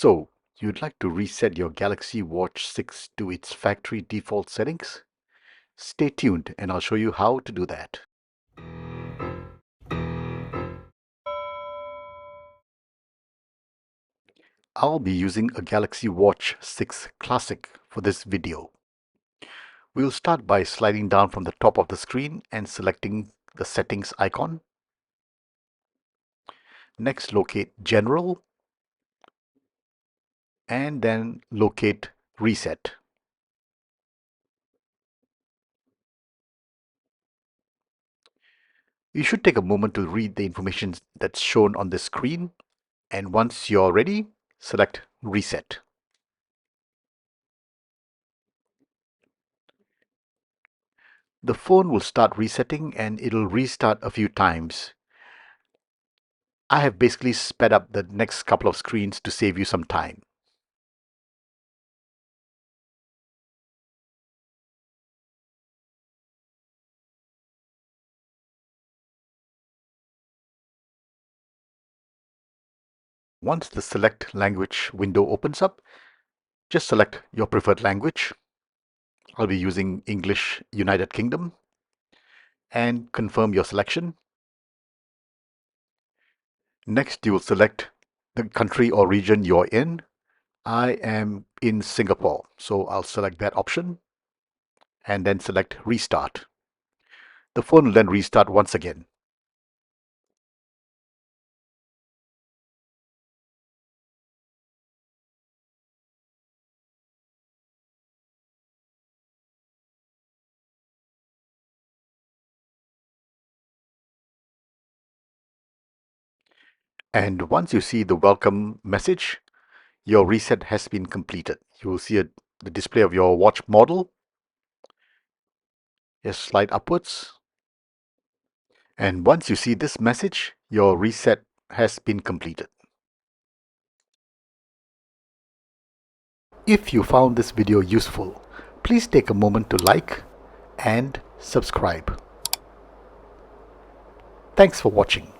So, you'd like to reset your Galaxy Watch 6 to its factory default settings? Stay tuned and I'll show you how to do that. I'll be using a Galaxy Watch 6 Classic for this video. We'll start by sliding down from the top of the screen and selecting the settings icon. Next, locate General and then locate Reset. You should take a moment to read the information that's shown on the screen, and once you're ready, select Reset. The phone will start resetting and it'll restart a few times. I have basically sped up the next couple of screens to save you some time. Once the select language window opens up, just select your preferred language. I'll be using English United Kingdom, and confirm your selection. Next, you will select the country or region you're in. I am in Singapore, so I'll select that option and then select Restart. The phone will then restart once again. And once you see the welcome message, your reset has been completed. You will see the display of your watch model. Just slide upwards. And once you see this message, your reset has been completed. If you found this video useful, please take a moment to like and subscribe. Thanks for watching.